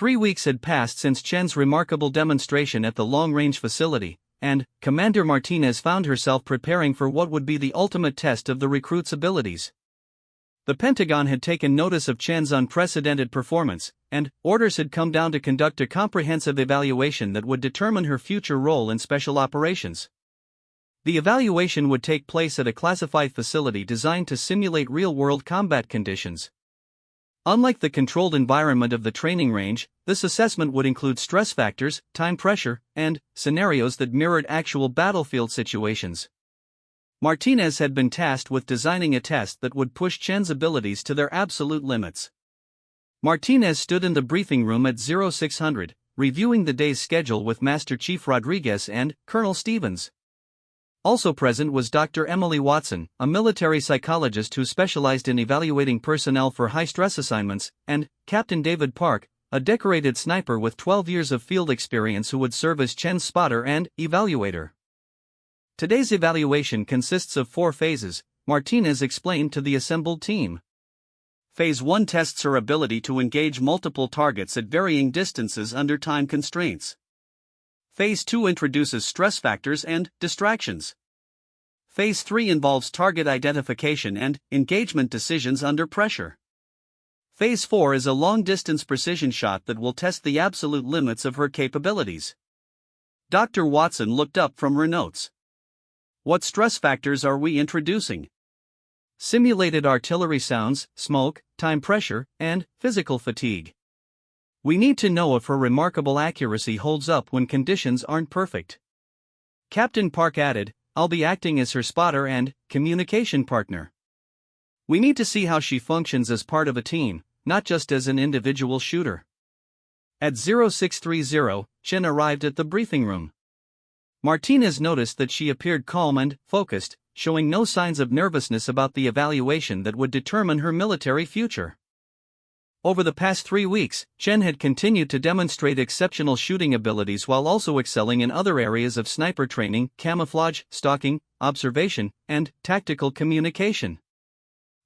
3 weeks had passed since Chen's remarkable demonstration at the long-range facility, and Commander Martinez found herself preparing for what would be the ultimate test of the recruit's abilities. The Pentagon had taken notice of Chen's unprecedented performance, and orders had come down to conduct a comprehensive evaluation that would determine her future role in special operations. The evaluation would take place at a classified facility designed to simulate real-world combat conditions. Unlike the controlled environment of the training range, this assessment would include stress factors, time pressure, and scenarios that mirrored actual battlefield situations. Martinez had been tasked with designing a test that would push Chen's abilities to their absolute limits. Martinez stood in the briefing room at 0600, reviewing the day's schedule with Master Chief Rodriguez and Colonel Stevens. Also present was Dr. Emily Watson, a military psychologist who specialized in evaluating personnel for high-stress assignments, and Captain David Park, a decorated sniper with 12 years of field experience who would serve as Chen's spotter and evaluator. Today's evaluation consists of 4 phases, Martinez explained to the assembled team. Phase 1 tests her ability to engage multiple targets at varying distances under time constraints. Phase 2 introduces stress factors and distractions. Phase 3 involves target identification and engagement decisions under pressure. Phase 4 is a long-distance precision shot that will test the absolute limits of her capabilities. Dr. Watson looked up from her notes. What stress factors are we introducing? Simulated artillery sounds, smoke, time pressure, and physical fatigue. We need to know if her remarkable accuracy holds up when conditions aren't perfect. Captain Park added, I'll be acting as her spotter and communication partner. We need to see how she functions as part of a team, not just as an individual shooter. At 0630, Chen arrived at the briefing room. Martinez noticed that she appeared calm and focused, showing no signs of nervousness about the evaluation that would determine her military future. Over the past 3 weeks, Chen had continued to demonstrate exceptional shooting abilities while also excelling in other areas of sniper training, camouflage, stalking, observation, and tactical communication.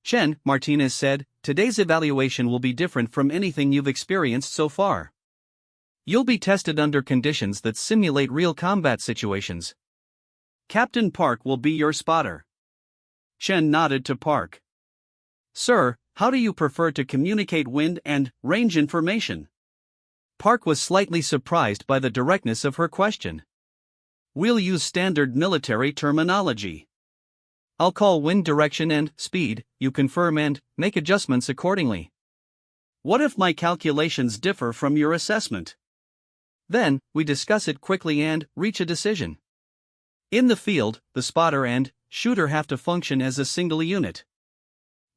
Chen, Martinez said, today's evaluation will be different from anything you've experienced so far. You'll be tested under conditions that simulate real combat situations. Captain Park will be your spotter. Chen nodded to Park. Sir, how do you prefer to communicate wind and range information? Park was slightly surprised by the directness of her question. We'll use standard military terminology. I'll call wind direction and speed, you confirm and make adjustments accordingly. What if my calculations differ from your assessment? Then, we discuss it quickly and reach a decision. In the field, the spotter and shooter have to function as a single unit.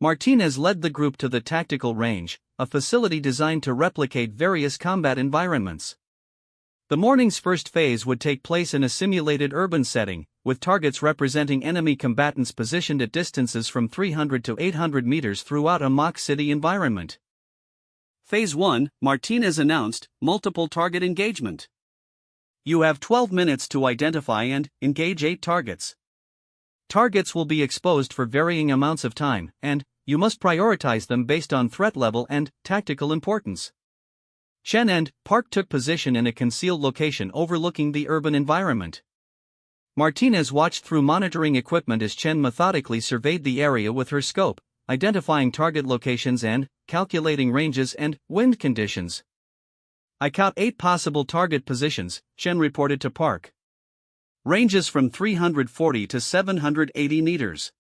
Martinez led the group to the tactical range, a facility designed to replicate various combat environments. The morning's first phase would take place in a simulated urban setting, with targets representing enemy combatants positioned at distances from 300 to 800 meters throughout a mock city environment. Phase 1, Martinez announced, multiple target engagement. You have 12 minutes to identify and engage 8 targets. Targets will be exposed for varying amounts of time, and you must prioritize them based on threat level and tactical importance. Chen and Park took position in a concealed location overlooking the urban environment. Martinez watched through monitoring equipment as Chen methodically surveyed the area with her scope, identifying target locations and calculating ranges and wind conditions. I count 8 possible target positions, Chen reported to Park. Ranges from 340 to 780 meters.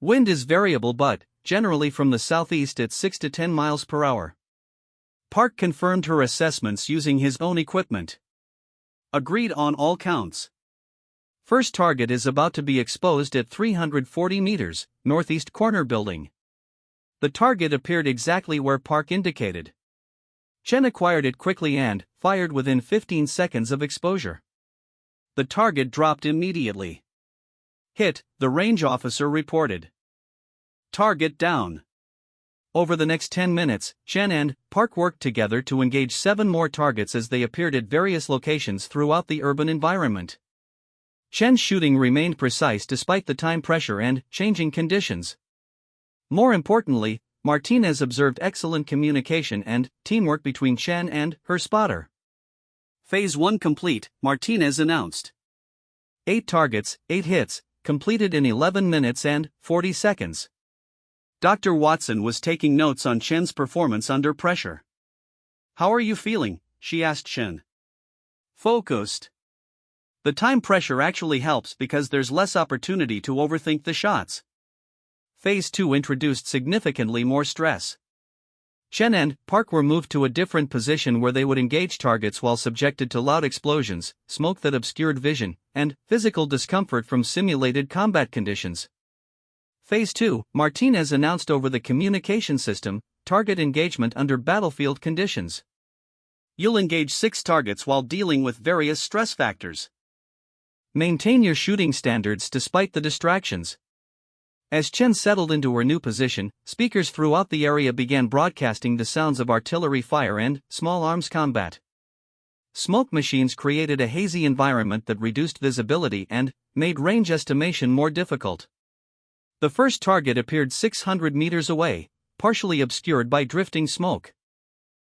Wind is variable but, generally from the southeast at 6 to 10 miles per hour. Park confirmed her assessments using his own equipment. Agreed on all counts. First target is about to be exposed at 340 meters, northeast corner building. The target appeared exactly where Park indicated. Chen acquired it quickly and fired within 15 seconds of exposure. The target dropped immediately. Hit, the range officer reported. Target down. Over the next 10 minutes, Chen and Park worked together to engage 7 more targets as they appeared at various locations throughout the urban environment. Chen's shooting remained precise despite the time pressure and changing conditions. More importantly, Martinez observed excellent communication and teamwork between Chen and her spotter. Phase 1 complete, Martinez announced. 8 targets, 8 hits, completed in 11 minutes and 40 seconds. Dr. Watson was taking notes on Chen's performance under pressure. "How are you feeling?" she asked Chen. "Focused. The time pressure actually helps because there's less opportunity to overthink the shots." Phase 2 introduced significantly more stress. Chen and Park were moved to a different position where they would engage targets while subjected to loud explosions, smoke that obscured vision, and physical discomfort from simulated combat conditions. Phase 2, Martinez announced over the communication system, target engagement under battlefield conditions. You'll engage 6 targets while dealing with various stress factors. Maintain your shooting standards despite the distractions. As Chen settled into her new position, speakers throughout the area began broadcasting the sounds of artillery fire and small arms combat. Smoke machines created a hazy environment that reduced visibility and made range estimation more difficult. The first target appeared 600 meters away, partially obscured by drifting smoke.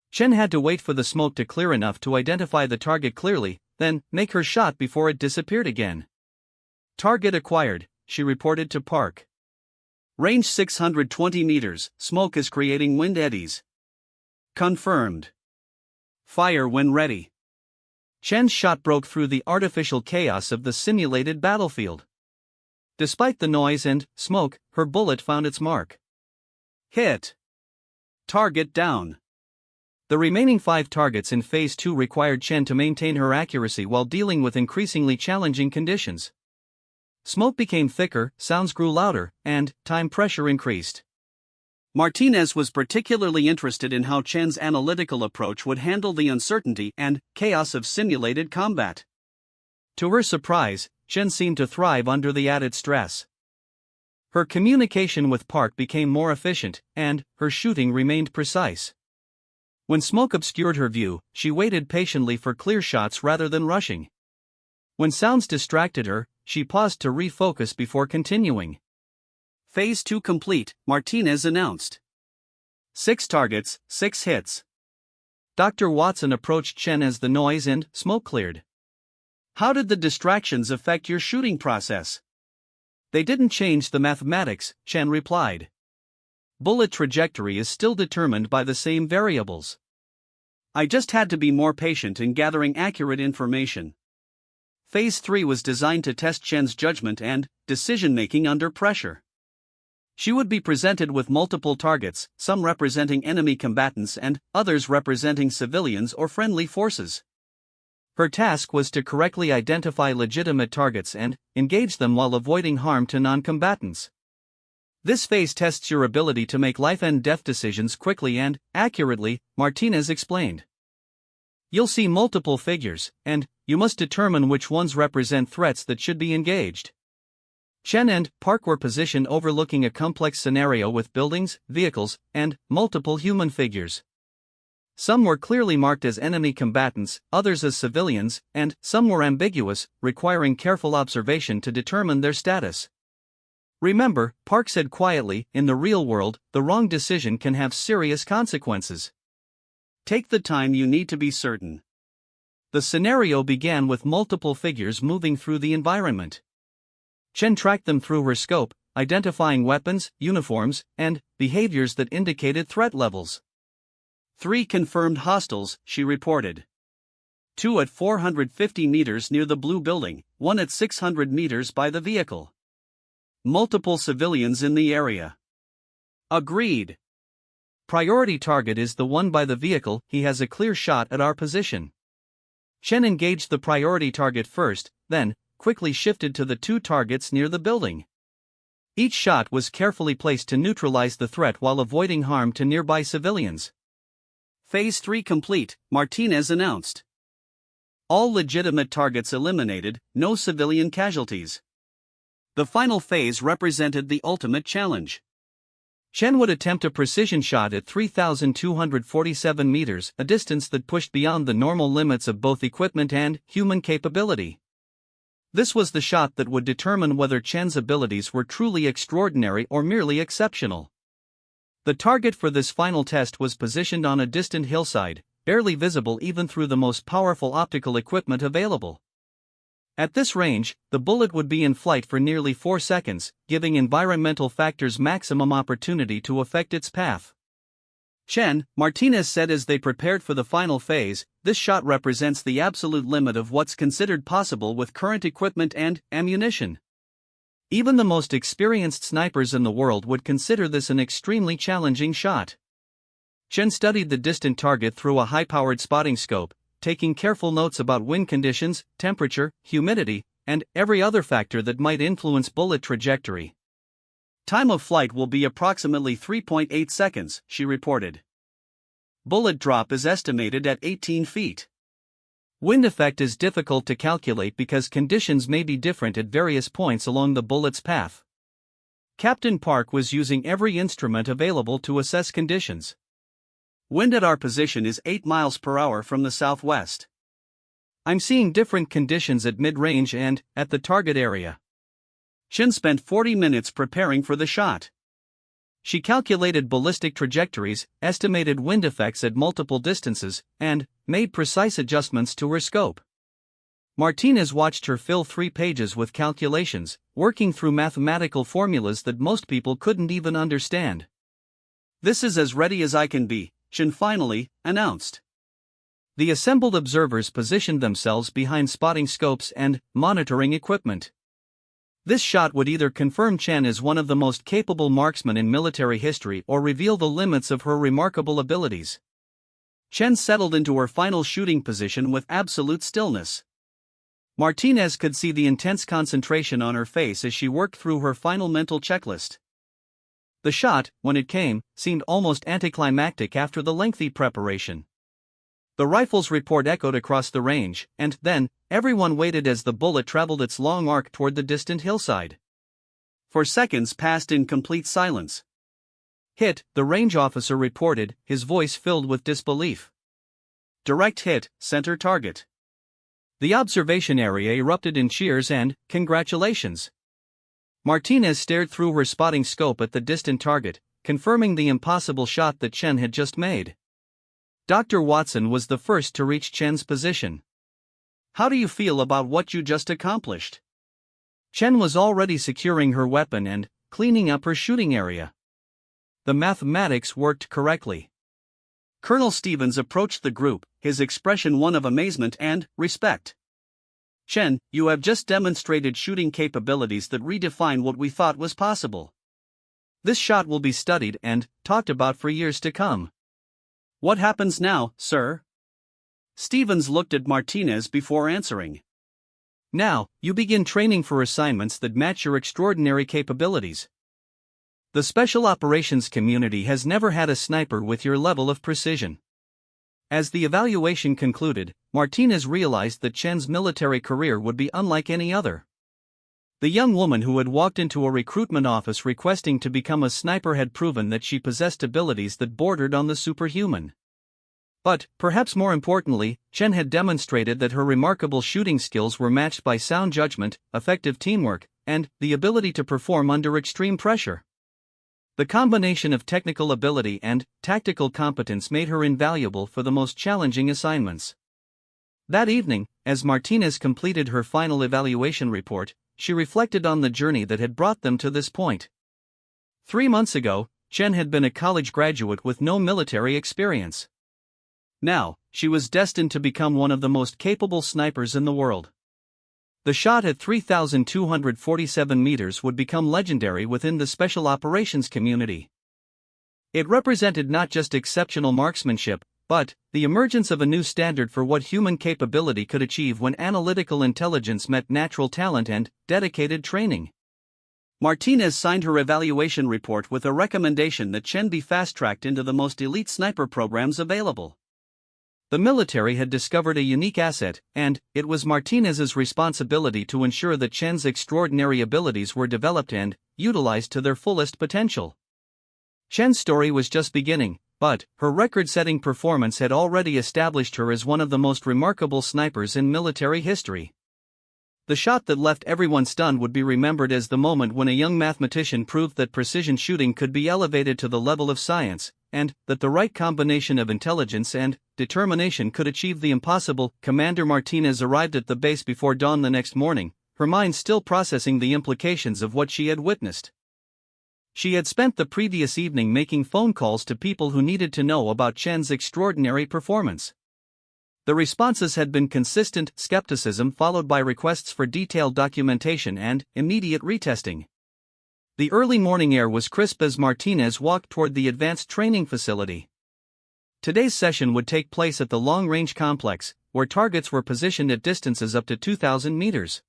Chen had to wait for the smoke to clear enough to identify the target clearly, then make her shot before it disappeared again. "Target acquired," she reported to Park. "Range 620 meters, smoke is creating wind eddies." "Confirmed. Fire when ready." Chen's shot broke through the artificial chaos of the simulated battlefield. Despite the noise and smoke, her bullet found its mark. Hit. Target down. The remaining 5 targets in Phase 2 required Chen to maintain her accuracy while dealing with increasingly challenging conditions. Smoke became thicker, sounds grew louder, and time pressure increased. Martinez was particularly interested in how Chen's analytical approach would handle the uncertainty and chaos of simulated combat. To her surprise, Chen seemed to thrive under the added stress. Her communication with Park became more efficient, and her shooting remained precise. When smoke obscured her view, she waited patiently for clear shots rather than rushing. When sounds distracted her, she paused to refocus before continuing. Phase 2 complete, Martinez announced. 6 targets, 6 hits. Dr. Watson approached Chen as the noise and smoke cleared. "How did the distractions affect your shooting process?" "They didn't change the mathematics," Chen replied. "Bullet trajectory is still determined by the same variables. I just had to be more patient in gathering accurate information." Phase 3 was designed to test Chen's judgment and decision-making under pressure. She would be presented with multiple targets, some representing enemy combatants and others representing civilians or friendly forces. Her task was to correctly identify legitimate targets and engage them while avoiding harm to non-combatants. This phase tests your ability to make life-and-death decisions quickly and accurately, Martinez explained. You'll see multiple figures, and you must determine which ones represent threats that should be engaged. Chen and Park were positioned overlooking a complex scenario with buildings, vehicles, and multiple human figures. Some were clearly marked as enemy combatants, others as civilians, and some were ambiguous, requiring careful observation to determine their status. "Remember," Park said quietly, "in the real world, the wrong decision can have serious consequences. Take the time you need to be certain." The scenario began with multiple figures moving through the environment. Chen tracked them through her scope, identifying weapons, uniforms, and behaviors that indicated threat levels. 3 confirmed hostiles, she reported. 2 at 450 meters near the blue building, 1 at 600 meters by the vehicle. Multiple civilians in the area. Agreed. Priority target is the one by the vehicle, he has a clear shot at our position. Chen engaged the priority target first, then quickly shifted to the 2 targets near the building. Each shot was carefully placed to neutralize the threat while avoiding harm to nearby civilians. Phase 3 complete, Martinez announced. All legitimate targets eliminated, no civilian casualties. The final phase represented the ultimate challenge. Chen would attempt a precision shot at 3,247 meters, a distance that pushed beyond the normal limits of both equipment and human capability. This was the shot that would determine whether Chen's abilities were truly extraordinary or merely exceptional. The target for this final test was positioned on a distant hillside, barely visible even through the most powerful optical equipment available. At this range, the bullet would be in flight for nearly 4 seconds, giving environmental factors maximum opportunity to affect its path. Chen, Martinez said as they prepared for the final phase, "This shot represents the absolute limit of what's considered possible with current equipment and ammunition. Even the most experienced snipers in the world would consider this an extremely challenging shot." Chen studied the distant target through a high-powered spotting scope, taking careful notes about wind conditions, temperature, humidity, and every other factor that might influence bullet trajectory. "Time of flight will be approximately 3.8 seconds, she reported. "Bullet drop is estimated at 18 feet. Wind effect is difficult to calculate because conditions may be different at various points along the bullet's path." Captain Park was using every instrument available to assess conditions. "Wind at our position is 8 miles per hour from the southwest. I'm seeing different conditions at mid-range and at the target area." Chen spent 40 minutes preparing for the shot. She calculated ballistic trajectories, estimated wind effects at multiple distances, and made precise adjustments to her scope. Martinez watched her fill 3 pages with calculations, working through mathematical formulas that most people couldn't even understand. "This is as ready as I can be," Chen finally announced. The assembled observers positioned themselves behind spotting scopes and monitoring equipment. This shot would either confirm Chen as one of the most capable marksmen in military history or reveal the limits of her remarkable abilities. Chen settled into her final shooting position with absolute stillness. Martinez could see the intense concentration on her face as she worked through her final mental checklist. The shot, when it came, seemed almost anticlimactic after the lengthy preparation. The rifle's report echoed across the range, and then, everyone waited as the bullet traveled its long arc toward the distant hillside. For seconds passed in complete silence. "Hit," the range officer reported, his voice filled with disbelief. "Direct hit, center target." The observation area erupted in cheers and congratulations. Martinez stared through her spotting scope at the distant target, confirming the impossible shot that Chen had just made. Dr. Watson was the first to reach Chen's position. "How do you feel about what you just accomplished?" Chen was already securing her weapon and cleaning up her shooting area. The mathematics worked correctly. Colonel Stevens approached the group, his expression one of amazement and respect. "Chen, you have just demonstrated shooting capabilities that redefine what we thought was possible. This shot will be studied and talked about for years to come." "What happens now, sir?" Stevens looked at Martinez before answering. "Now, you begin training for assignments that match your extraordinary capabilities. The special operations community has never had a sniper with your level of precision." As the evaluation concluded, Martinez realized that Chen's military career would be unlike any other. The young woman who had walked into a recruitment office requesting to become a sniper had proven that she possessed abilities that bordered on the superhuman. But, perhaps more importantly, Chen had demonstrated that her remarkable shooting skills were matched by sound judgment, effective teamwork, and the ability to perform under extreme pressure. The combination of technical ability and tactical competence made her invaluable for the most challenging assignments. That evening, as Martinez completed her final evaluation report, she reflected on the journey that had brought them to this point. 3 months ago, Chen had been a college graduate with no military experience. Now, she was destined to become one of the most capable snipers in the world. The shot at 3,247 meters would become legendary within the special operations community. It represented not just exceptional marksmanship, but the emergence of a new standard for what human capability could achieve when analytical intelligence met natural talent and dedicated training. Martinez signed her evaluation report with a recommendation that Chen be fast-tracked into the most elite sniper programs available. The military had discovered a unique asset, and it was Martinez's responsibility to ensure that Chen's extraordinary abilities were developed and utilized to their fullest potential. Chen's story was just beginning, but her record-setting performance had already established her as one of the most remarkable snipers in military history. The shot that left everyone stunned would be remembered as the moment when a young mathematician proved that precision shooting could be elevated to the level of science, and that the right combination of intelligence and determination could achieve the impossible. Commander Martinez arrived at the base before dawn the next morning, her mind still processing the implications of what she had witnessed. She had spent the previous evening making phone calls to people who needed to know about Chen's extraordinary performance. The responses had been consistent skepticism followed by requests for detailed documentation and immediate retesting. The early morning air was crisp as Martinez walked toward the advanced training facility. Today's session would take place at the long-range complex, where targets were positioned at distances up to 2,000 meters.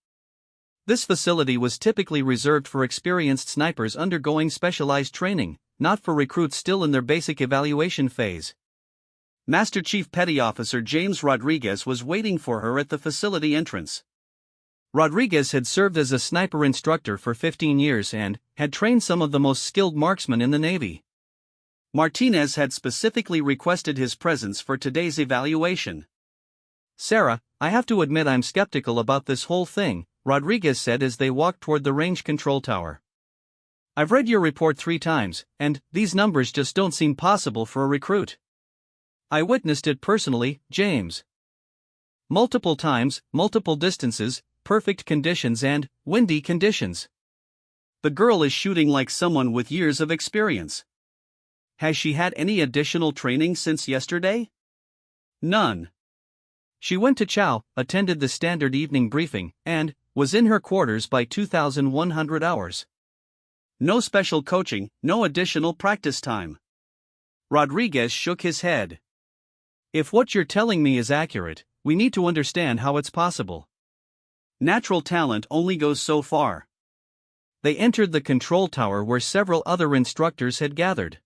This facility was typically reserved for experienced snipers undergoing specialized training, not for recruits still in their basic evaluation phase. Master Chief Petty Officer James Rodriguez was waiting for her at the facility entrance. Rodriguez had served as a sniper instructor for 15 years and had trained some of the most skilled marksmen in the Navy. Martinez had specifically requested his presence for today's evaluation. "Sarah, I have to admit I'm skeptical about this whole thing," Rodriguez said as they walked toward the range control tower. "I've read your report 3 times, and these numbers just don't seem possible for a recruit." "I witnessed it personally, James. Multiple times, multiple distances, perfect conditions and windy conditions. The girl is shooting like someone with years of experience." "Has she had any additional training since yesterday?" "None. She went to Chow, attended the standard evening briefing, and was in her quarters by 2,100 hours. No special coaching, no additional practice time." Rodriguez shook his head. "If what you're telling me is accurate, we need to understand how it's possible. Natural talent only goes so far." They entered the control tower where several other instructors had gathered.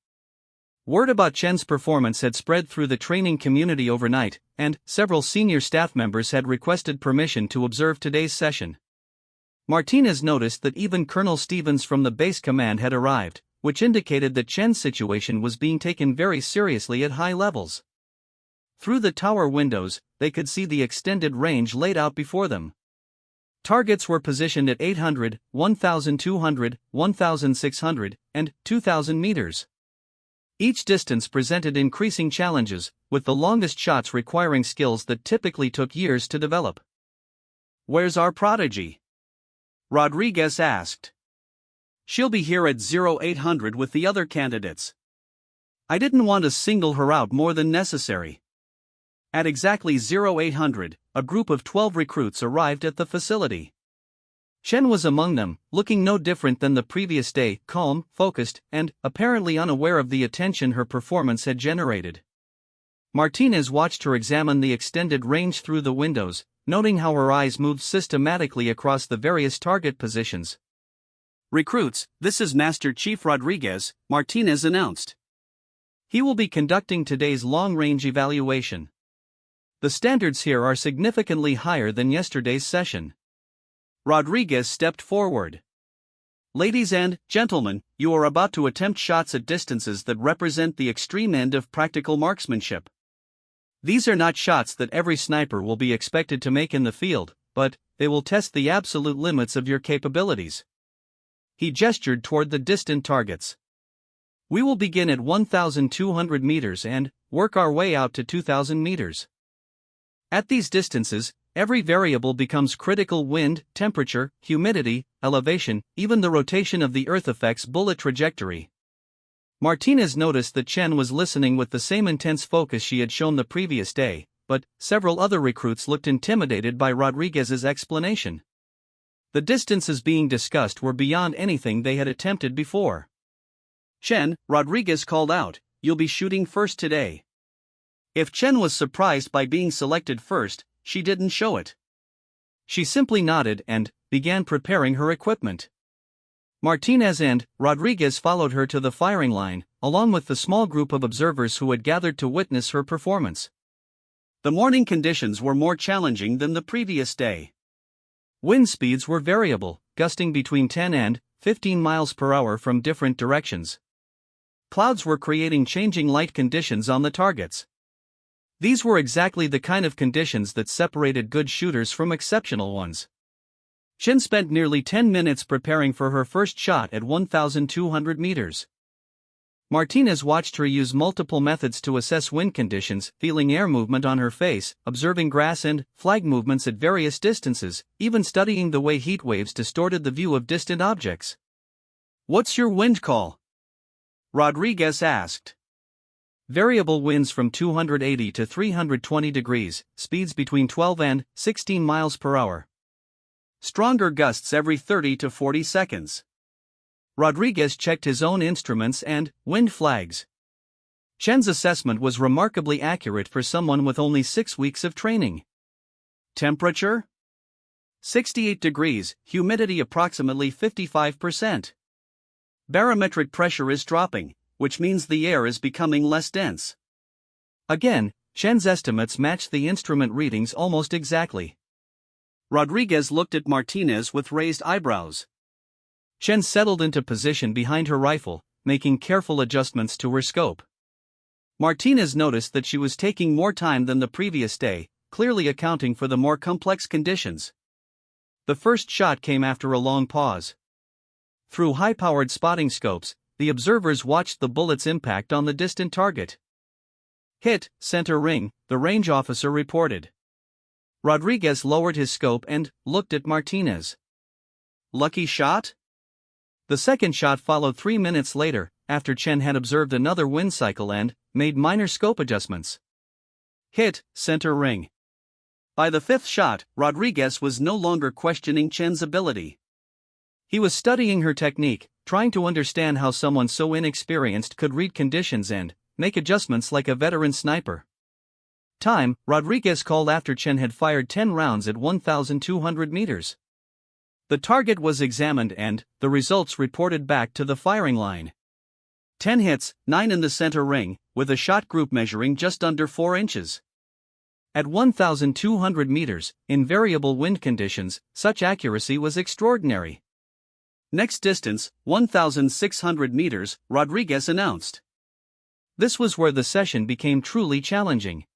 Word about Chen's performance had spread through the training community overnight, and several senior staff members had requested permission to observe today's session. Martinez noticed that even Colonel Stevens from the base command had arrived, which indicated that Chen's situation was being taken very seriously at high levels. Through the tower windows, they could see the extended range laid out before them. Targets were positioned at 800, 1,200, 1,600, and 2,000 meters. Each distance presented increasing challenges, with the longest shots requiring skills that typically took years to develop. "Where's our prodigy?" Rodriguez asked. "She'll be here at 0800 with the other candidates. I didn't want to single her out more than necessary." At exactly 0800, a group of 12 recruits arrived at the facility. Chen was among them, looking no different than the previous day, calm, focused, and apparently unaware of the attention her performance had generated. Martinez watched her examine the extended range through the windows, noting how her eyes moved systematically across the various target positions. "Recruits, this is Master Chief Rodriguez," Martinez announced. "He will be conducting today's long-range evaluation. The standards here are significantly higher than yesterday's session." Rodriguez stepped forward. "Ladies and gentlemen, you are about to attempt shots at distances that represent the extreme end of practical marksmanship. These are not shots that every sniper will be expected to make in the field, but they will test the absolute limits of your capabilities." He gestured toward the distant targets. "We will begin at 1,200 meters and work our way out to 2,000 meters. At these distances, every variable becomes critical: wind, temperature, humidity, elevation, even the rotation of the Earth affects bullet trajectory." Martinez noticed that Chen was listening with the same intense focus she had shown the previous day, but several other recruits looked intimidated by Rodriguez's explanation. The distances being discussed were beyond anything they had attempted before. "Chen," Rodriguez called out, "you'll be shooting first today." If Chen was surprised by being selected first, she didn't show it. She simply nodded and began preparing her equipment. Martinez and Rodriguez followed her to the firing line, along with the small group of observers who had gathered to witness her performance. The morning conditions were more challenging than the previous day. Wind speeds were variable, gusting between 10 and 15 miles per hour from different directions. Clouds were creating changing light conditions on the targets. These were exactly the kind of conditions that separated good shooters from exceptional ones. Chen spent nearly 10 minutes preparing for her first shot at 1,200 meters. Martinez watched her use multiple methods to assess wind conditions, feeling air movement on her face, observing grass and flag movements at various distances, even studying the way heat waves distorted the view of distant objects. "What's your wind call?" Rodriguez asked. Variable winds from 280 to 320 degrees, speeds between 12 and 16 miles per hour. Stronger gusts every 30 to 40 seconds. Rodriguez checked his own instruments and wind flags. Chen's assessment was remarkably accurate for someone with only 6 weeks of training. Temperature? 68 degrees, humidity approximately 55%. Barometric pressure is dropping, which means the air is becoming less dense. Again, Chen's estimates matched the instrument readings almost exactly. Rodriguez looked at Martinez with raised eyebrows. Chen settled into position behind her rifle, making careful adjustments to her scope. Martinez noticed that she was taking more time than the previous day, clearly accounting for the more complex conditions. The first shot came after a long pause. Through high-powered spotting scopes, the observers watched the bullet's impact on the distant target. "Hit, center ring," the range officer reported. Rodriguez lowered his scope and looked at Martinez. "Lucky shot?" The second shot followed 3 minutes later, after Chen had observed another wind cycle and made minor scope adjustments. "Hit, center ring." By the fifth shot, Rodriguez was no longer questioning Chen's ability. He was studying her technique, trying to understand how someone so inexperienced could read conditions and make adjustments like a veteran sniper. Time, Rodriguez called after Chen had fired 10 rounds at 1,200 meters. The target was examined and the results reported back to the firing line. 10 hits, 9 in the center ring, with a shot group measuring just under 4 inches. At 1,200 meters, in variable wind conditions, such accuracy was extraordinary. "Next distance, 1,600 meters, Rodriguez announced. This was where the session became truly challenging.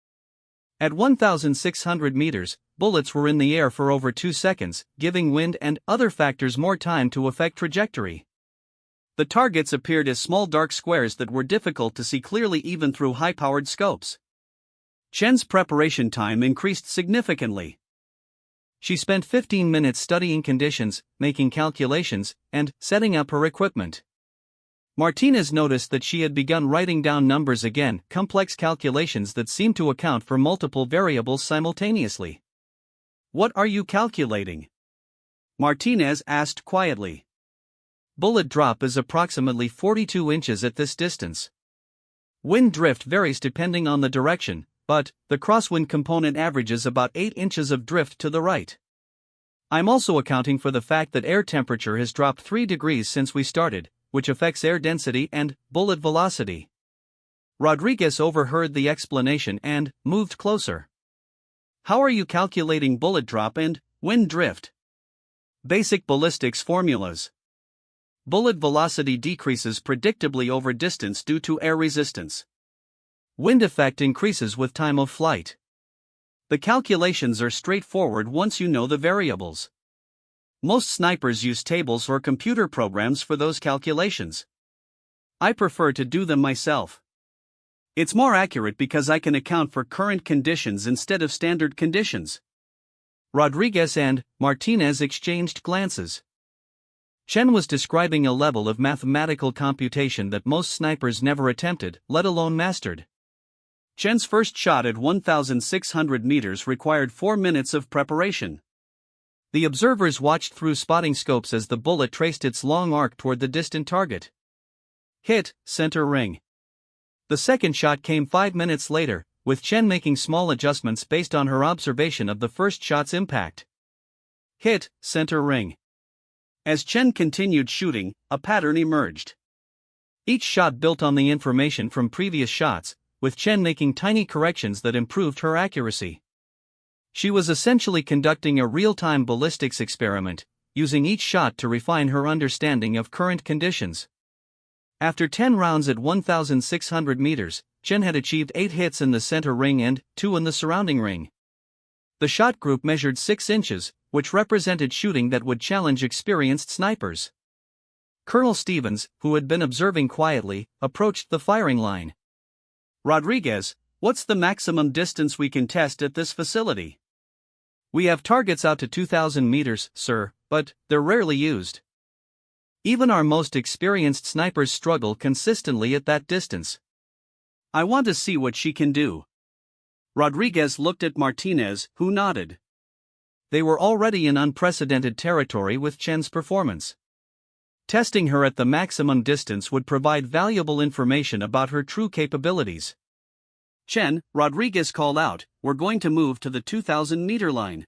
At 1,600 meters, bullets were in the air for over 2 seconds, giving wind and other factors more time to affect trajectory. The targets appeared as small dark squares that were difficult to see clearly even through high-powered scopes. Chen's preparation time increased significantly. She spent 15 minutes studying conditions, making calculations, and setting up her equipment. Martinez noticed that she had begun writing down numbers again, complex calculations that seemed to account for multiple variables simultaneously. "What are you calculating?" Martinez asked quietly. Bullet drop is approximately 42 inches at this distance. Wind drift varies depending on the direction, but the crosswind component averages about 8 inches of drift to the right. I'm also accounting for the fact that air temperature has dropped 3 degrees since we started, which affects air density and bullet velocity. Rodriguez overheard the explanation and moved closer. "How are you calculating bullet drop and wind drift?" "Basic ballistics formulas. Bullet velocity decreases predictably over distance due to air resistance. Wind effect increases with time of flight. The calculations are straightforward once you know the variables. Most snipers use tables or computer programs for those calculations. I prefer to do them myself. It's more accurate because I can account for current conditions instead of standard conditions." Rodriguez and Martinez exchanged glances. Chen was describing a level of mathematical computation that most snipers never attempted, let alone mastered. Chen's first shot at 1,600 meters required 4 minutes of preparation. The observers watched through spotting scopes as the bullet traced its long arc toward the distant target. "Hit, center ring." The second shot came 5 minutes later, with Chen making small adjustments based on her observation of the first shot's impact. "Hit, center ring." As Chen continued shooting, a pattern emerged. Each shot built on the information from previous shots, with Chen making tiny corrections that improved her accuracy. She was essentially conducting a real-time ballistics experiment, using each shot to refine her understanding of current conditions. After 10 rounds at 1,600 meters, Chen had achieved 8 hits in the center ring and 2 in the surrounding ring. The shot group measured 6 inches, which represented shooting that would challenge experienced snipers. Colonel Stevens, who had been observing quietly, approached the firing line. Rodriguez, what's the maximum distance we can test at this facility? We have targets out to 2,000 meters, sir, but they're rarely used. Even our most experienced snipers struggle consistently at that distance. I want to see what she can do. Rodriguez looked at Martinez, who nodded. They were already in unprecedented territory with Chen's performance. Testing her at the maximum distance would provide valuable information about her true capabilities. Chen, Rodriguez called out, we're going to move to the 2,000-meter line.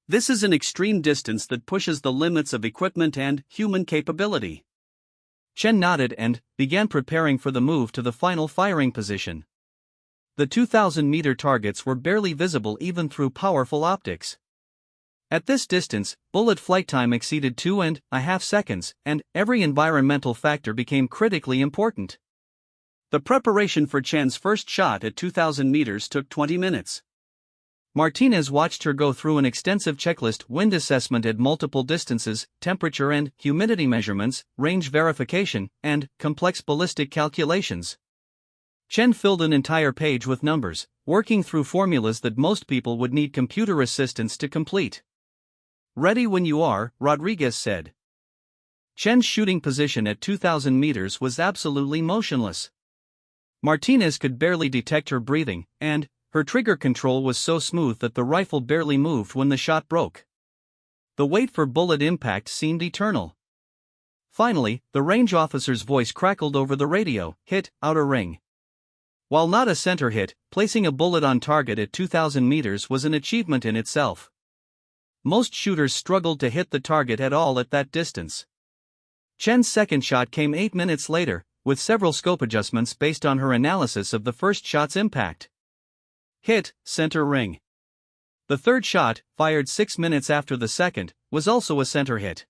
This is an extreme distance that pushes the limits of equipment and human capability. Chen nodded and began preparing for the move to the final firing position. The 2,000-meter targets were barely visible even through powerful optics. At this distance, bullet flight time exceeded 2.5 seconds, and every environmental factor became critically important. The preparation for Chen's first shot at 2,000 meters took 20 minutes. Martinez watched her go through an extensive checklist: wind assessment at multiple distances, temperature and humidity measurements, range verification, and complex ballistic calculations. Chen filled an entire page with numbers, working through formulas that most people would need computer assistance to complete. "Ready when you are," Rodriguez said. Chen's shooting position at 2,000 meters was absolutely motionless. Martinez could barely detect her breathing, and her trigger control was so smooth that the rifle barely moved when the shot broke. The wait for bullet impact seemed eternal. Finally, the range officer's voice crackled over the radio: "Hit, outer ring." While not a center hit, placing a bullet on target at 2,000 meters was an achievement in itself. Most shooters struggled to hit the target at all at that distance. Chen's second shot came 8 minutes later, with several scope adjustments based on her analysis of the first shot's impact. Hit, center ring. The third shot, fired 6 minutes after the second, was also a center hit.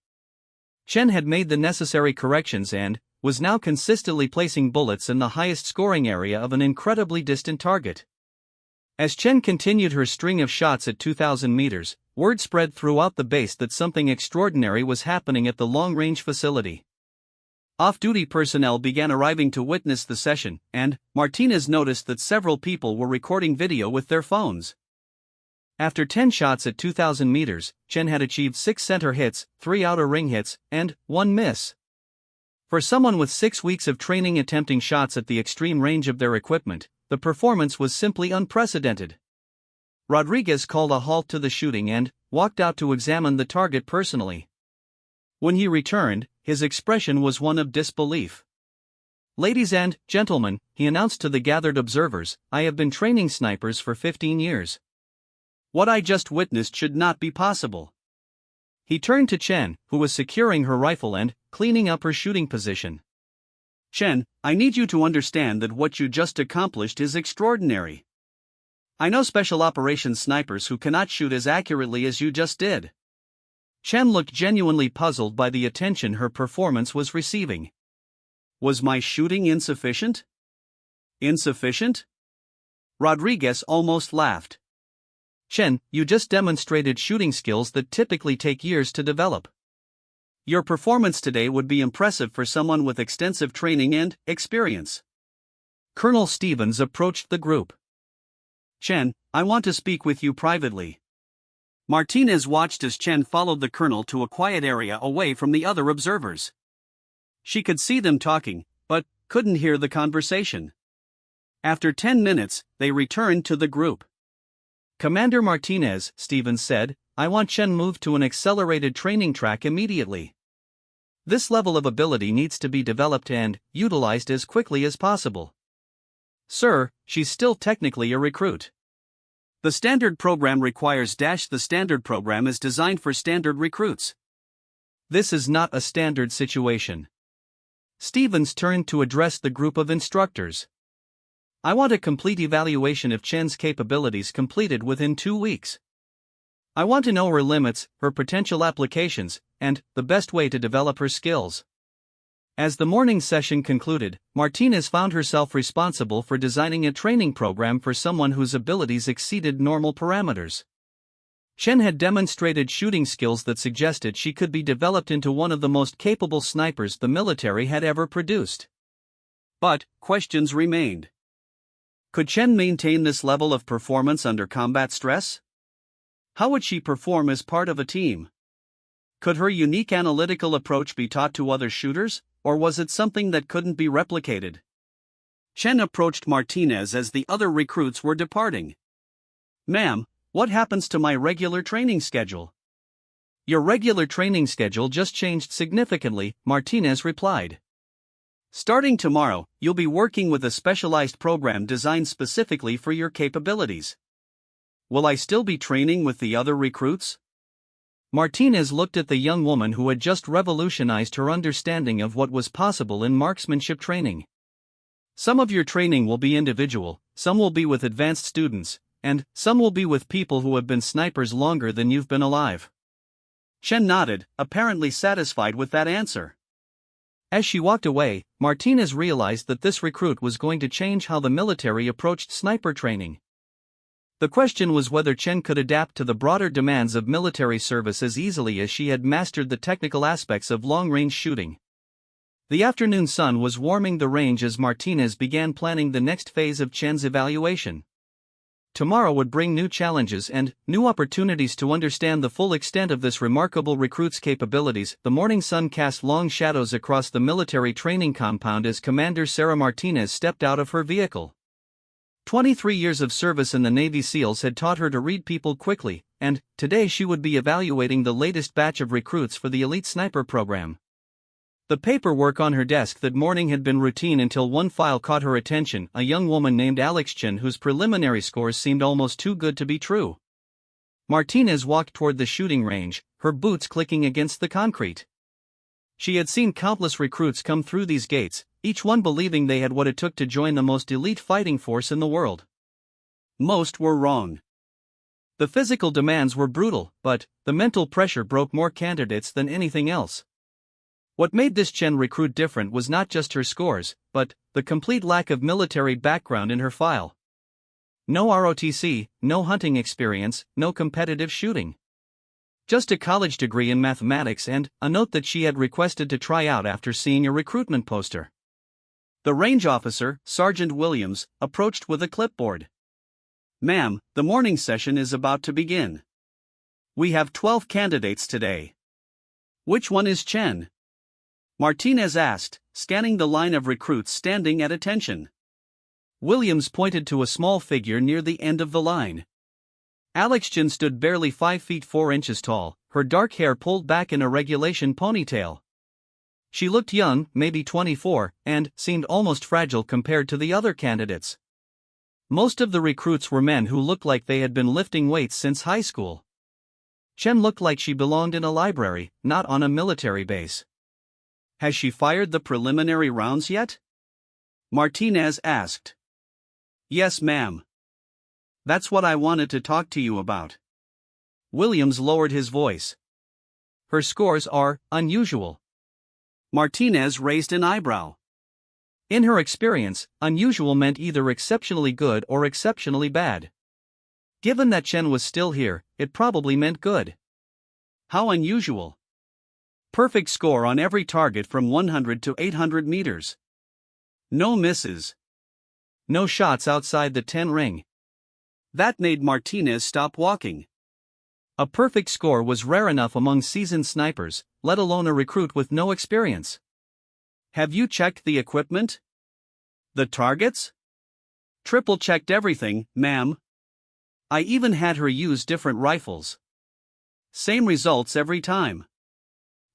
Chen had made the necessary corrections and was now consistently placing bullets in the highest scoring area of an incredibly distant target. As Chen continued her string of shots at 2,000 meters, word spread throughout the base that something extraordinary was happening at the long-range facility. Off-duty personnel began arriving to witness the session, and Martinez noticed that several people were recording video with their phones. After 10 shots at 2,000 meters, Chen had achieved 6 center hits, 3 outer ring hits, and 1 miss. For someone with 6 weeks of training attempting shots at the extreme range of their equipment, the performance was simply unprecedented. Rodriguez called a halt to the shooting and walked out to examine the target personally. When he returned, his expression was one of disbelief. "Ladies and gentlemen," he announced to the gathered observers, "I have been training snipers for 15 years. What I just witnessed should not be possible." He turned to Chen, who was securing her rifle and cleaning up her shooting position. "Chen, I need you to understand that what you just accomplished is extraordinary. I know special operations snipers who cannot shoot as accurately as you just did." Chen looked genuinely puzzled by the attention her performance was receiving. Was my shooting insufficient? Insufficient? Rodriguez almost laughed. "Chen, you just demonstrated shooting skills that typically take years to develop. Your performance today would be impressive for someone with extensive training and experience." Colonel Stevens approached the group. "Chen, I want to speak with you privately." Martinez watched as Chen followed the colonel to a quiet area away from the other observers. She could see them talking, but couldn't hear the conversation. After 10 minutes, they returned to the group. "Commander Martinez," Stevens said, "I want Chen moved to an accelerated training track immediately. This level of ability needs to be developed and utilized as quickly as possible." "Sir, she's still technically a recruit. The standard program requires the standard program is designed for standard recruits. This is not a standard situation." Stevens turned to address the group of instructors. "I want a complete evaluation of Chen's capabilities completed within 2 weeks. I want to know her limits, her potential applications, and the best way to develop her skills." As the morning session concluded, Martinez found herself responsible for designing a training program for someone whose abilities exceeded normal parameters. Chen had demonstrated shooting skills that suggested she could be developed into one of the most capable snipers the military had ever produced. But questions remained. Could Chen maintain this level of performance under combat stress? How would she perform as part of a team? Could her unique analytical approach be taught to other shooters, or was it something that couldn't be replicated? Chen approached Martinez as the other recruits were departing. "Ma'am, what happens to my regular training schedule?" "Your regular training schedule just changed significantly," Martinez replied. "Starting tomorrow, you'll be working with a specialized program designed specifically for your capabilities." "Will I still be training with the other recruits?" Martinez looked at the young woman who had just revolutionized her understanding of what was possible in marksmanship training. "Some of your training will be individual, some will be with advanced students, and some will be with people who have been snipers longer than you've been alive." Chen nodded, apparently satisfied with that answer. As she walked away, Martinez realized that this recruit was going to change how the military approached sniper training. The question was whether Chen could adapt to the broader demands of military service as easily as she had mastered the technical aspects of long-range shooting. The afternoon sun was warming the range as Martinez began planning the next phase of Chen's evaluation. Tomorrow would bring new challenges and new opportunities to understand the full extent of this remarkable recruit's capabilities. The morning sun cast long shadows across the military training compound as Commander Sarah Martinez stepped out of her vehicle. 23 years of service in the Navy SEALs had taught her to read people quickly, and today she would be evaluating the latest batch of recruits for the elite sniper program. The paperwork on her desk that morning had been routine until one file caught her attention, a young woman named Alex Chen whose preliminary scores seemed almost too good to be true. Martinez walked toward the shooting range, her boots clicking against the concrete. She had seen countless recruits come through these gates, each one believing they had what it took to join the most elite fighting force in the world. Most were wrong. The physical demands were brutal, but the mental pressure broke more candidates than anything else. What made this Chen recruit different was not just her scores, but the complete lack of military background in her file. No ROTC, no hunting experience, no competitive shooting. Just a college degree in mathematics and a note that she had requested to try out after seeing a recruitment poster. The range officer, Sergeant Williams, approached with a clipboard. "Ma'am, the morning session is about to begin. We have 12 candidates today. Which one is Chen?" Martinez asked, scanning the line of recruits standing at attention. Williams pointed to a small figure near the end of the line. Alex Chen stood barely 5 feet 4 inches tall, her dark hair pulled back in a regulation ponytail. She looked young, maybe 24, and seemed almost fragile compared to the other candidates. Most of the recruits were men who looked like they had been lifting weights since high school. Chen looked like she belonged in a library, not on a military base. "Has she fired the preliminary rounds yet?" Martinez asked. "Yes, ma'am. That's what I wanted to talk to you about." Williams lowered his voice. "Her scores are unusual." Martinez raised an eyebrow. In her experience, unusual meant either exceptionally good or exceptionally bad. Given that Chen was still here, it probably meant good. "How unusual?" "Perfect score on every target from 100 to 800 meters. No misses. No shots outside the 10 ring." That made Martinez stop walking. A perfect score was rare enough among seasoned snipers, let alone a recruit with no experience. "Have you checked the equipment? The targets?" "Triple-checked everything, ma'am. I even had her use different rifles. Same results every time."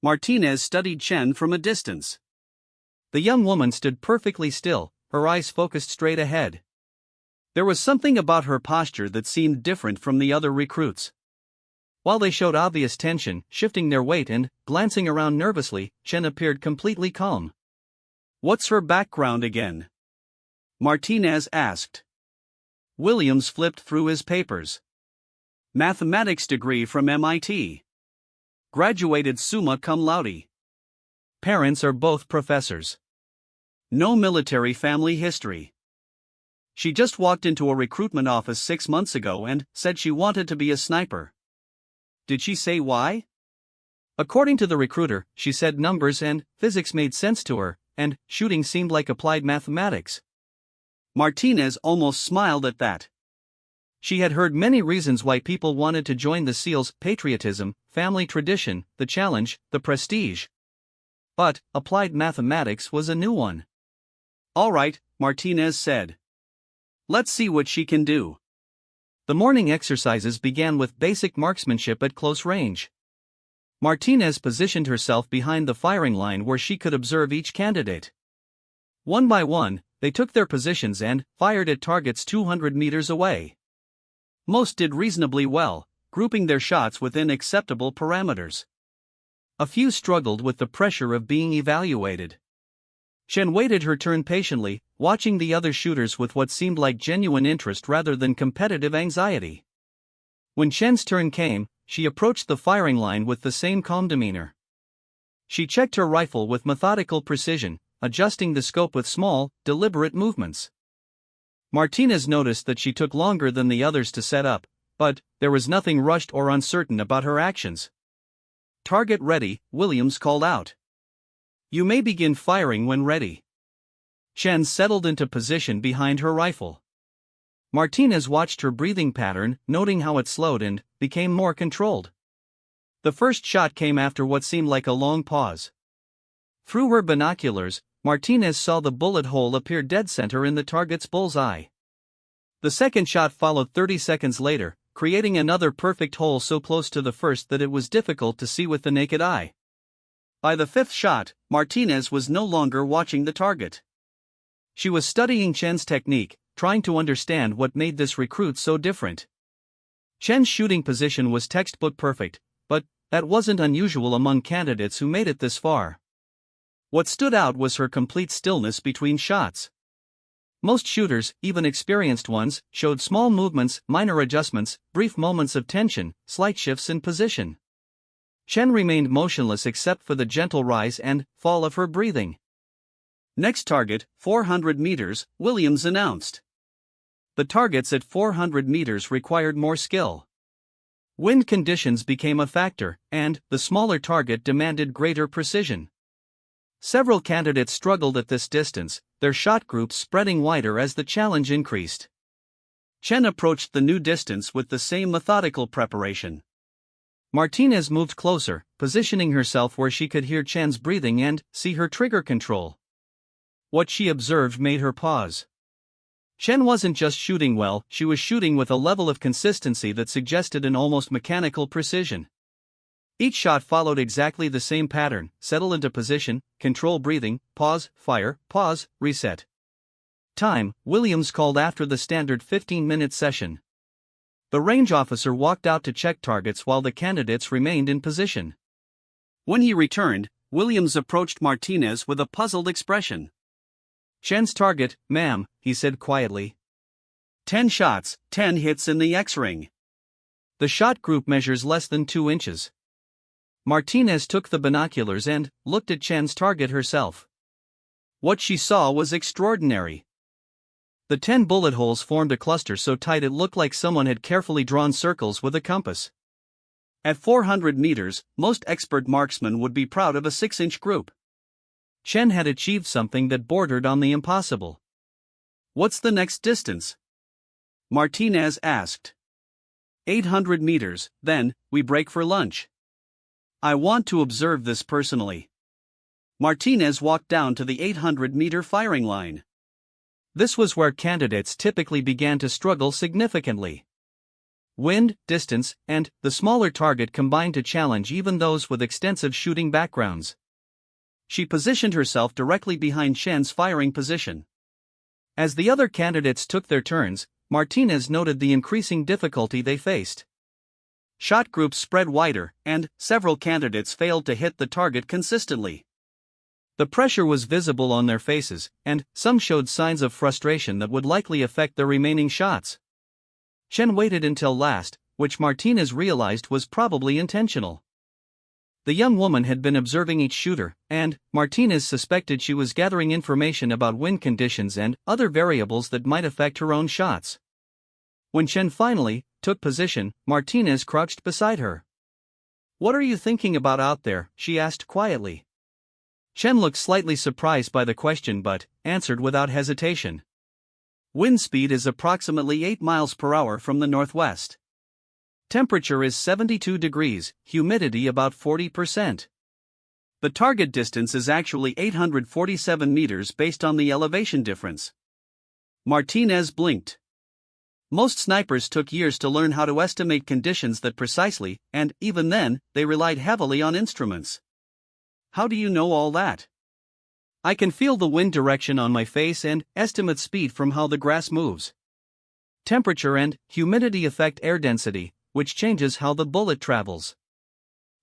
Martinez studied Chen from a distance. The young woman stood perfectly still, her eyes focused straight ahead. There was something about her posture that seemed different from the other recruits. While they showed obvious tension, shifting their weight and glancing around nervously, Chen appeared completely calm. "What's her background again?" Martinez asked. Williams flipped through his papers. "Mathematics degree from MIT. Graduated summa cum laude. Parents are both professors. No military family history. She just walked into a recruitment office 6 months ago and said she wanted to be a sniper. Did she say why? According to the recruiter, she said numbers and physics made sense to her, and shooting seemed like applied mathematics. Martinez almost smiled at that. She had heard many reasons why people wanted to join the SEALs: patriotism, family tradition, the challenge, the prestige. But applied mathematics was a new one. All right, Martinez said. Let's see what she can do. The morning exercises began with basic marksmanship at close range. Martinez positioned herself behind the firing line where she could observe each candidate. One by one, they took their positions and fired at targets 200 meters away. Most did reasonably well, grouping their shots within acceptable parameters. A few struggled with the pressure of being evaluated. Chen waited her turn patiently, watching the other shooters with what seemed like genuine interest rather than competitive anxiety. When Chen's turn came, she approached the firing line with the same calm demeanor. She checked her rifle with methodical precision, adjusting the scope with small, deliberate movements. Martinez noticed that she took longer than the others to set up, but there was nothing rushed or uncertain about her actions. "Target ready," Williams called out. "You may begin firing when ready." Chen settled into position behind her rifle. Martinez watched her breathing pattern, noting how it slowed and became more controlled. The first shot came after what seemed like a long pause. Through her binoculars, Martinez saw the bullet hole appear dead center in the target's bullseye. The second shot followed 30 seconds later, creating another perfect hole so close to the first that it was difficult to see with the naked eye. By the fifth shot, Martinez was no longer watching the target. She was studying Chen's technique, trying to understand what made this recruit so different. Chen's shooting position was textbook perfect, but that wasn't unusual among candidates who made it this far. What stood out was her complete stillness between shots. Most shooters, even experienced ones, showed small movements, minor adjustments, brief moments of tension, slight shifts in position. Chen remained motionless except for the gentle rise and fall of her breathing. "Next target, 400 meters, Williams announced." The targets at 400 meters required more skill. Wind conditions became a factor, and the smaller target demanded greater precision. Several candidates struggled at this distance, their shot groups spreading wider as the challenge increased. Chen approached the new distance with the same methodical preparation. Martinez moved closer, positioning herself where she could hear Chen's breathing and see her trigger control. What she observed made her pause. Chen wasn't just shooting well, she was shooting with a level of consistency that suggested an almost mechanical precision. Each shot followed exactly the same pattern: settle into position, control breathing, pause, fire, pause, reset. Time, Williams called after the standard 15-minute session. The range officer walked out to check targets while the candidates remained in position. When he returned, Williams approached Martinez with a puzzled expression. "Chen's target, ma'am," he said quietly. 10 shots, 10 hits in the X-ring. The shot group measures less than 2 inches. Martinez took the binoculars and looked at Chen's target herself. What she saw was extraordinary. The 10 bullet holes formed a cluster so tight it looked like someone had carefully drawn circles with a compass. At 400 meters, most expert marksmen would be proud of a 6-inch group. Chen had achieved something that bordered on the impossible. "What's the next distance?" Martinez asked. 800 meters, then we break for lunch. I want to observe this personally." Martinez walked down to the 800-meter firing line. This was where candidates typically began to struggle significantly. Wind, distance, and the smaller target combined to challenge even those with extensive shooting backgrounds. She positioned herself directly behind Chen's firing position. As the other candidates took their turns, Martinez noted the increasing difficulty they faced. Shot groups spread wider, and several candidates failed to hit the target consistently. The pressure was visible on their faces, and some showed signs of frustration that would likely affect their remaining shots. Chen waited until last, which Martinez realized was probably intentional. The young woman had been observing each shooter, and Martinez suspected she was gathering information about wind conditions and other variables that might affect her own shots. When Chen finally took position, Martinez crouched beside her. "What are you thinking about out there?" she asked quietly. Chen looked slightly surprised by the question but answered without hesitation. Wind speed is approximately 8 miles per hour from the northwest. Temperature is 72 degrees, humidity about 40%. The target distance is actually 847 meters based on the elevation difference. Martinez blinked. Most snipers took years to learn how to estimate conditions that precisely, and even then, they relied heavily on instruments. How do you know all that? "I can feel the wind direction on my face and estimate speed from how the grass moves. Temperature and humidity affect air density, which changes how the bullet travels.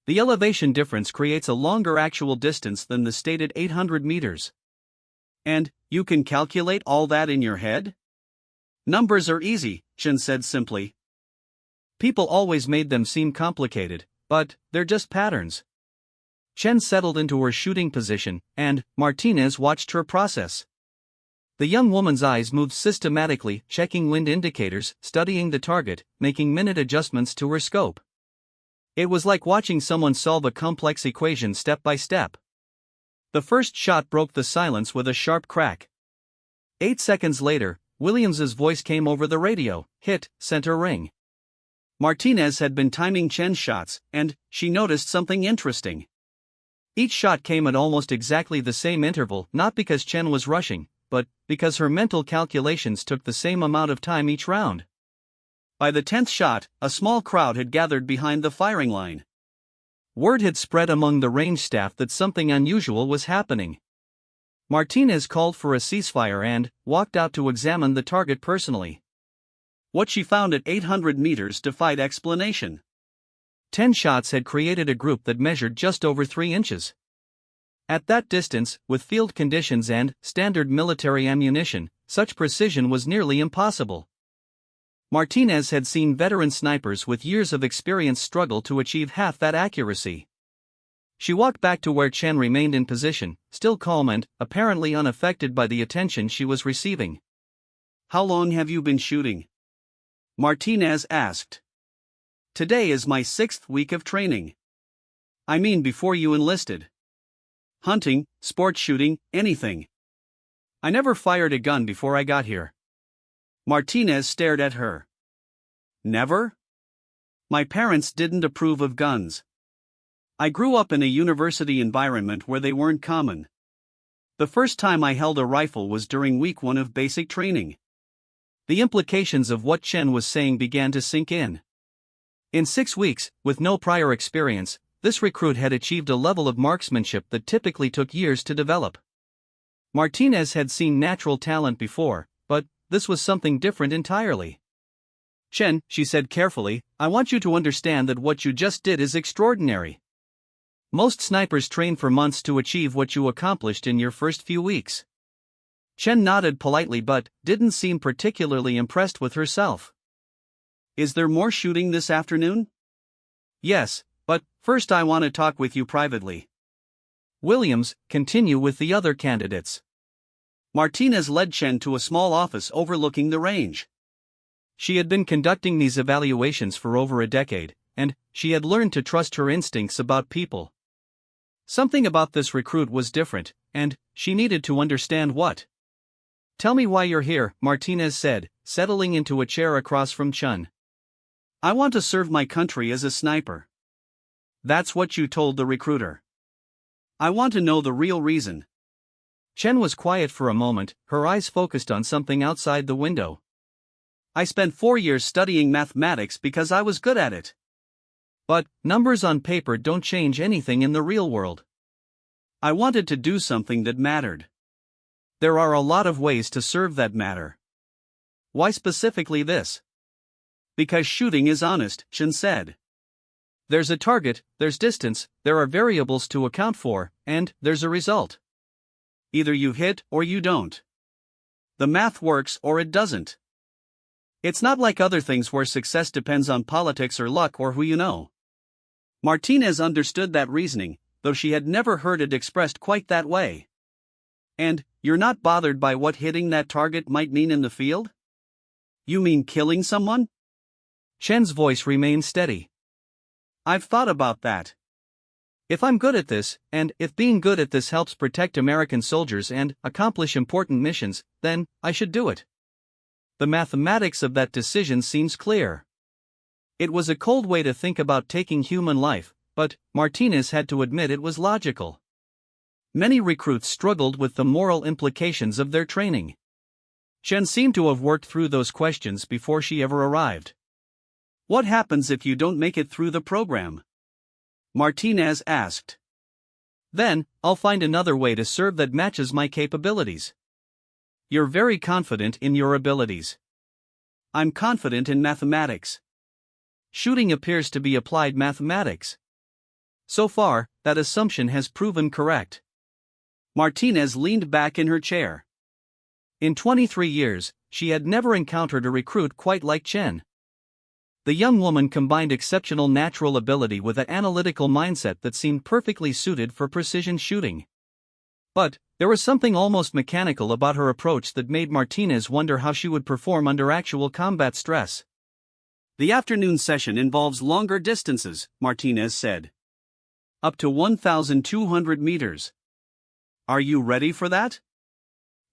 The elevation difference creates a longer actual distance than the stated 800 meters. And you can calculate all that in your head?" "Numbers are easy," Chen said simply. "People always made them seem complicated, but they're just patterns." Chen settled into her shooting position, and Martinez watched her process. The young woman's eyes moved systematically, checking wind indicators, studying the target, making minute adjustments to her scope. It was like watching someone solve a complex equation step by step. The first shot broke the silence with a sharp crack. 8 seconds later, Williams's voice came over the radio, "Hit, center ring." Martinez had been timing Chen's shots, and she noticed something interesting. Each shot came at almost exactly the same interval, not because Chen was rushing, but because her mental calculations took the same amount of time each round. By the 10th shot, a small crowd had gathered behind the firing line. Word had spread among the range staff that something unusual was happening. Martinez called for a ceasefire and walked out to examine the target personally. What she found at 800 meters defied explanation. 10 shots had created a group that measured just over 3 inches. At that distance, with field conditions and standard military ammunition, such precision was nearly impossible. Martinez had seen veteran snipers with years of experience struggle to achieve half that accuracy. She walked back to where Chen remained in position, still calm and apparently unaffected by the attention she was receiving. "How long have you been shooting?" Martinez asked. "Today is my 6th week of training." "I mean before you enlisted." "Hunting, sport shooting, anything." "I never fired a gun before I got here." Martinez stared at her. "Never?" "My parents didn't approve of guns. I grew up in a university environment where they weren't common. The first time I held a rifle was during week 1 of basic training." The implications of what Chen was saying began to sink in. In 6 weeks, with no prior experience, this recruit had achieved a level of marksmanship that typically took years to develop. Martinez had seen natural talent before, but this was something different entirely. "Chen," she said carefully, "I want you to understand that what you just did is extraordinary. Most snipers train for months to achieve what you accomplished in your first few weeks." Chen nodded politely but didn't seem particularly impressed with herself. "Is there more shooting this afternoon?" "Yes, but first I want to talk with you privately. Williams, continue with the other candidates." Martinez led Chen to a small office overlooking the range. She had been conducting these evaluations for over a decade, and she had learned to trust her instincts about people. Something about this recruit was different, and she needed to understand what. "Tell me why you're here," Martinez said, settling into a chair across from Chen. "I want to serve my country as a sniper." "That's what you told the recruiter." "I want to know the real reason." Chen was quiet for a moment, her eyes focused on something outside the window. "I spent 4 years studying mathematics because I was good at it." "But numbers on paper don't change anything in the real world." "I wanted to do something that mattered." "There are a lot of ways to serve that matter. Why specifically this?" "Because shooting is honest," Chen said. "There's a target, there's distance, there are variables to account for, and there's a result. Either you hit or you don't. The math works or it doesn't. It's not like other things where success depends on politics or luck or who you know." Martinez understood that reasoning, though she had never heard it expressed quite that way. "And you're not bothered by what hitting that target might mean in the field?" "You mean killing someone?" Chen's voice remained steady. I've thought about that. If I'm good at this, and if being good at this helps protect American soldiers and accomplish important missions, then I should do it. The mathematics of that decision seems clear. It was a cold way to think about taking human life, but Martinez had to admit it was logical. Many recruits struggled with the moral implications of their training. Chen seemed to have worked through those questions before she ever arrived. What happens if you don't make it through the program? Martinez asked. Then, I'll find another way to serve that matches my capabilities. You're very confident in your abilities. I'm confident in mathematics. Shooting appears to be applied mathematics. So far, that assumption has proven correct. Martinez leaned back in her chair. In 23 years, she had never encountered a recruit quite like Chen. The young woman combined exceptional natural ability with an analytical mindset that seemed perfectly suited for precision shooting. But there was something almost mechanical about her approach that made Martinez wonder how she would perform under actual combat stress. The afternoon session involves longer distances, Martinez said. Up to 1,200 meters. Are you ready for that?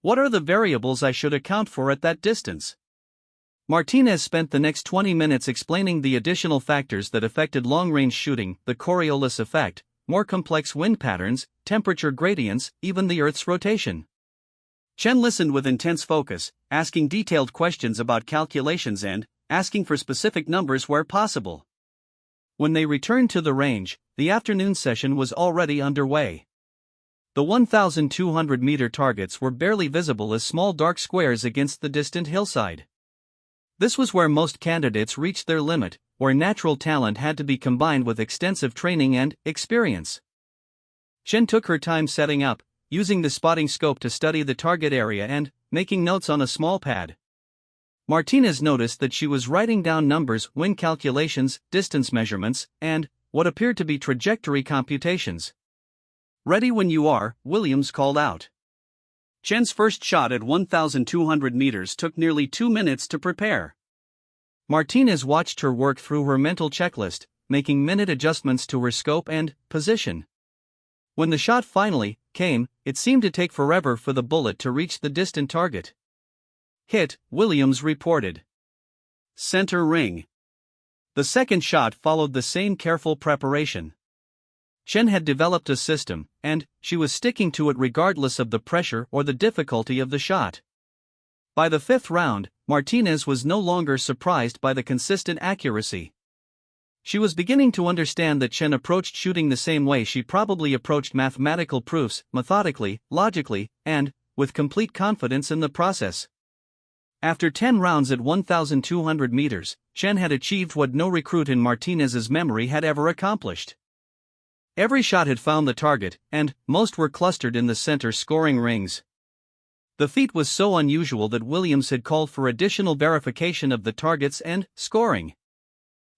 What are the variables I should account for at that distance? Martinez spent the next 20 minutes explaining the additional factors that affected long-range shooting, the Coriolis effect, more complex wind patterns, temperature gradients, even the Earth's rotation. Chen listened with intense focus, asking detailed questions about calculations and asking for specific numbers where possible. When they returned to the range, the afternoon session was already underway. The 1,200-meter targets were barely visible as small dark squares against the distant hillside. This was where most candidates reached their limit, where natural talent had to be combined with extensive training and experience. Chen took her time setting up, using the spotting scope to study the target area and making notes on a small pad. Martinez noticed that she was writing down numbers, wind calculations, distance measurements, and what appeared to be trajectory computations. Ready when you are, Williams called out. Chen's first shot at 1,200 meters took nearly 2 minutes to prepare. Martinez watched her work through her mental checklist, making minute adjustments to her scope and position. When the shot finally came, it seemed to take forever for the bullet to reach the distant target. Hit, Williams reported. Center ring. The second shot followed the same careful preparation. Chen had developed a system, and she was sticking to it regardless of the pressure or the difficulty of the shot. By the fifth round, Martinez was no longer surprised by the consistent accuracy. She was beginning to understand that Chen approached shooting the same way she probably approached mathematical proofs, methodically, logically, and with complete confidence in the process. After 10 rounds at 1,200 meters, Chen had achieved what no recruit in Martinez's memory had ever accomplished. Every shot had found the target, and most were clustered in the center scoring rings. The feat was so unusual that Williams had called for additional verification of the targets and scoring.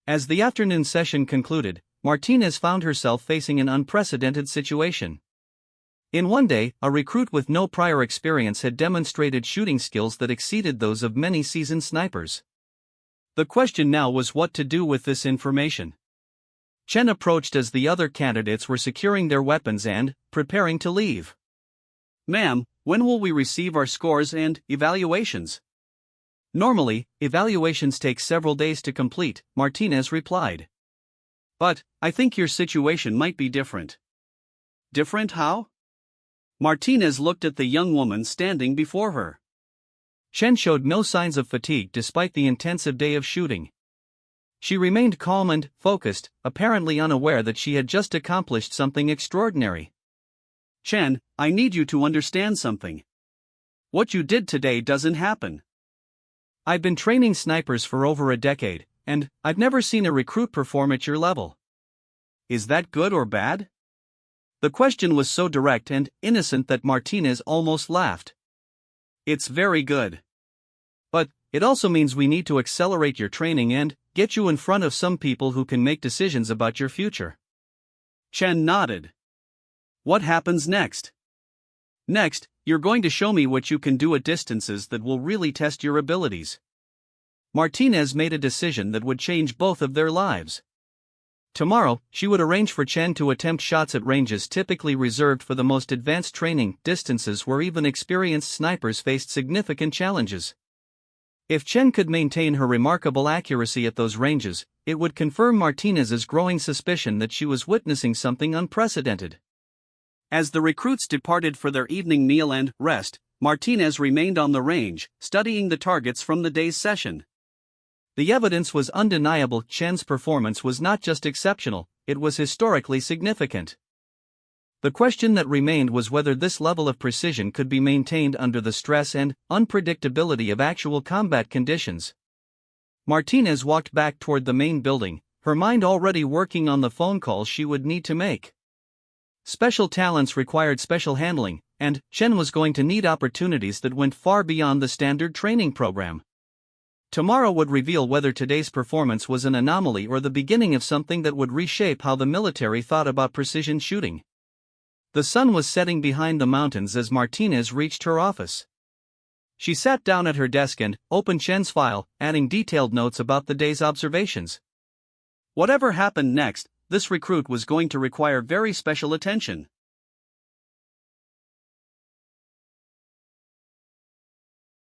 As the afternoon session concluded, Martinez found herself facing an unprecedented situation. In one day, a recruit with no prior experience had demonstrated shooting skills that exceeded those of many seasoned snipers. The question now was what to do with this information. Chen approached as the other candidates were securing their weapons and preparing to leave. "Ma'am, when will we receive our scores and evaluations?" "Normally, evaluations take several days to complete," Martinez replied. "But I think your situation might be different." "Different how?" Martinez looked at the young woman standing before her. Chen showed no signs of fatigue despite the intensive day of shooting. She remained calm and focused, apparently unaware that she had just accomplished something extraordinary. "Chen, I need you to understand something. What you did today doesn't happen." "I've been training snipers for over a decade, and I've never seen a recruit perform at your level." "Is that good or bad?" The question was so direct and innocent that Martinez almost laughed. "It's very good. But it also means we need to accelerate your training and get you in front of some people who can make decisions about your future." Chen nodded. "What happens next?" "Next, you're going to show me what you can do at distances that will really test your abilities." Martinez made a decision that would change both of their lives. Tomorrow, she would arrange for Chen to attempt shots at ranges typically reserved for the most advanced training, distances where even experienced snipers faced significant challenges. If Chen could maintain her remarkable accuracy at those ranges, it would confirm Martinez's growing suspicion that she was witnessing something unprecedented. As the recruits departed for their evening meal and rest, Martinez remained on the range, studying the targets from the day's session. The evidence was undeniable. Chen's performance was not just exceptional, it was historically significant. The question that remained was whether this level of precision could be maintained under the stress and unpredictability of actual combat conditions. Martinez walked back toward the main building, her mind already working on the phone calls she would need to make. Special talents required special handling, and Chen was going to need opportunities that went far beyond the standard training program. Tomorrow would reveal whether today's performance was an anomaly or the beginning of something that would reshape how the military thought about precision shooting. The sun was setting behind the mountains as Martinez reached her office. She sat down at her desk and opened Chen's file, adding detailed notes about the day's observations. Whatever happened next, this recruit was going to require very special attention.